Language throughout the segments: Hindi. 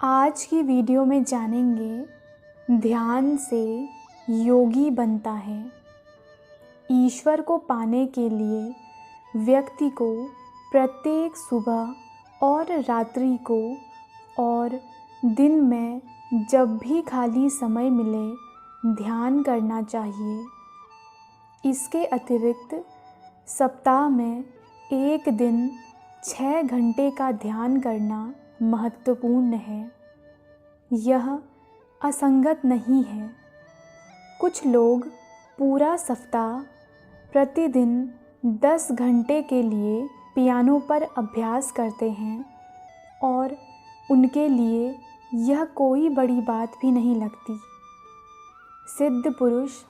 आज की वीडियो में जानेंगे ध्यान से योगी बनता है। ईश्वर को पाने के लिए व्यक्ति को प्रत्येक सुबह और रात्रि को और दिन में जब भी खाली समय मिले ध्यान करना चाहिए। इसके अतिरिक्त सप्ताह में एक दिन 6 घंटे का ध्यान करना महत्वपूर्ण है। यह असंगत नहीं है। कुछ लोग पूरा सप्ताह प्रतिदिन 10 घंटे के लिए पियानो पर अभ्यास करते हैं और उनके लिए यह कोई बड़ी बात भी नहीं लगती। सिद्ध पुरुष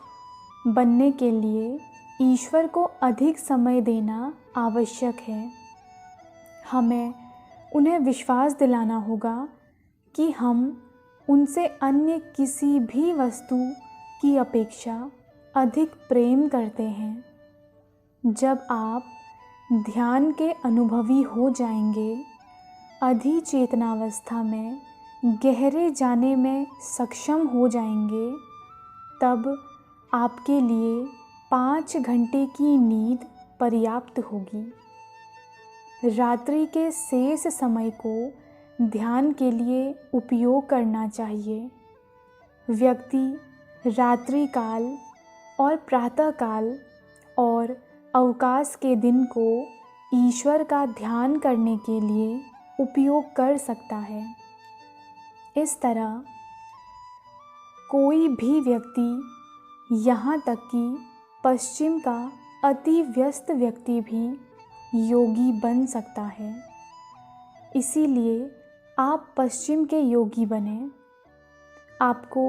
बनने के लिए ईश्वर को अधिक समय देना आवश्यक है। हमें उन्हें विश्वास दिलाना होगा कि हम उनसे अन्य किसी भी वस्तु की अपेक्षा अधिक प्रेम करते हैं। जब आप ध्यान के अनुभवी हो जाएंगे, अधिचेतनावस्था में गहरे जाने में सक्षम हो जाएंगे, तब आपके लिए 5 घंटे की नींद पर्याप्त होगी। रात्रि के शेष समय को ध्यान के लिए उपयोग करना चाहिए। व्यक्ति रात्रि काल और प्रातः काल और अवकाश के दिन को ईश्वर का ध्यान करने के लिए उपयोग कर सकता है। इस तरह कोई भी व्यक्ति, यहाँ तक कि पश्चिम का अति व्यस्त व्यक्ति भी योगी बन सकता है। इसीलिए आप पश्चिम के योगी बने। आपको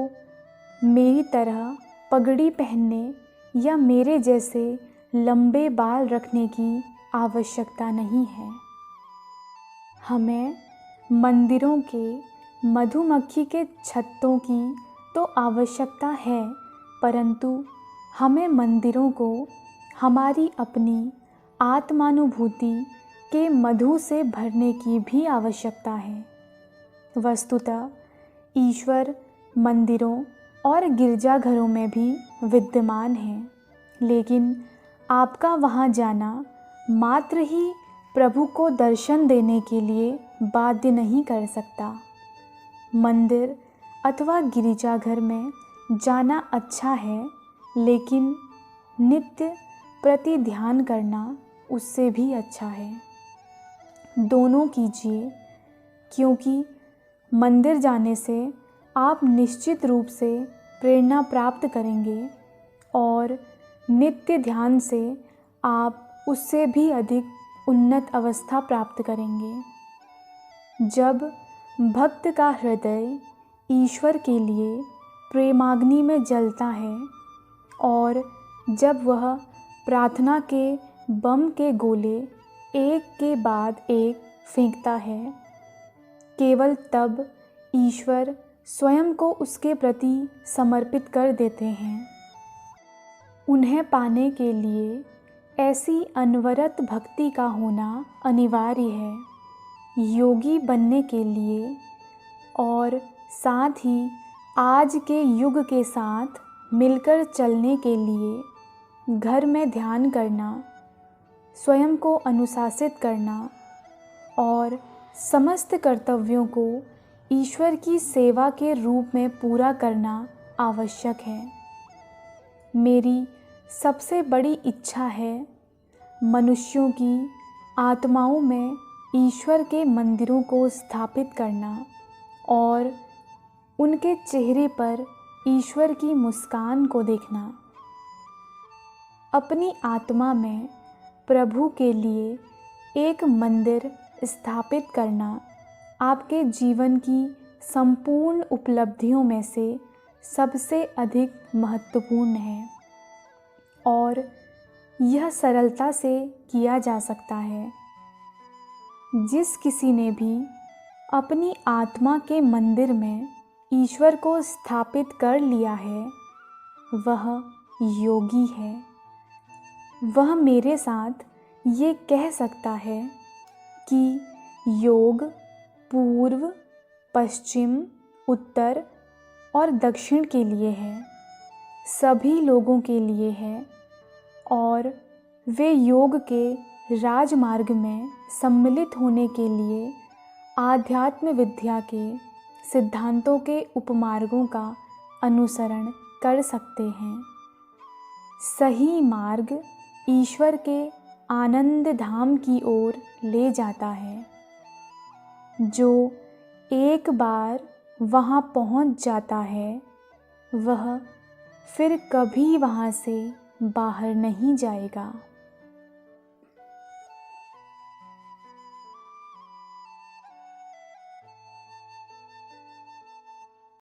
मेरी तरह पगड़ी पहनने या मेरे जैसे लंबे बाल रखने की आवश्यकता नहीं है। हमें मंदिरों के मधुमक्खी के छत्तों की तो आवश्यकता है, परंतु हमें मंदिरों को हमारी अपनी आत्मानुभूति के मधु से भरने की भी आवश्यकता है। वस्तुतः ईश्वर मंदिरों और गिरजाघरों में भी विद्यमान है, लेकिन आपका वहाँ जाना मात्र ही प्रभु को दर्शन देने के लिए बाध्य नहीं कर सकता। मंदिर अथवा गिरजाघर में जाना अच्छा है, लेकिन नित्य प्रति ध्यान करना उससे भी अच्छा है। दोनों कीजिए, क्योंकि मंदिर जाने से आप निश्चित रूप से प्रेरणा प्राप्त करेंगे और नित्य ध्यान से आप उससे भी अधिक उन्नत अवस्था प्राप्त करेंगे। जब भक्त का हृदय ईश्वर के लिए प्रेमाग्नि में जलता है और जब वह प्रार्थना के बम के गोले एक के बाद एक फेंकता है, केवल तब ईश्वर स्वयं को उसके प्रति समर्पित कर देते हैं। उन्हें पाने के लिए ऐसी अनवरत भक्ति का होना अनिवार्य है। योगी बनने के लिए और साथ ही आज के युग के साथ मिलकर चलने के लिए घर में ध्यान करना, स्वयं को अनुशासित करना और समस्त कर्तव्यों को ईश्वर की सेवा के रूप में पूरा करना आवश्यक है। मेरी सबसे बड़ी इच्छा है मनुष्यों की आत्माओं में ईश्वर के मंदिरों को स्थापित करना और उनके चेहरे पर ईश्वर की मुस्कान को देखना। अपनी आत्मा में प्रभु के लिए एक मंदिर स्थापित करना आपके जीवन की संपूर्ण उपलब्धियों में से सबसे अधिक महत्वपूर्ण है और यह सरलता से किया जा सकता है। जिस किसी ने भी अपनी आत्मा के मंदिर में ईश्वर को स्थापित कर लिया है, वह योगी है। वह मेरे साथ ये कह सकता है कि योग पूर्व, पश्चिम, उत्तर और दक्षिण के लिए है, सभी लोगों के लिए है और वे योग के राजमार्ग में सम्मिलित होने के लिए आध्यात्म विद्या के सिद्धांतों के उपमार्गों का अनुसरण कर सकते हैं। सही मार्ग ईश्वर के आनंद धाम की ओर ले जाता है। जो एक बार वहाँ पहुँच जाता है वह फिर कभी वहाँ से बाहर नहीं जाएगा।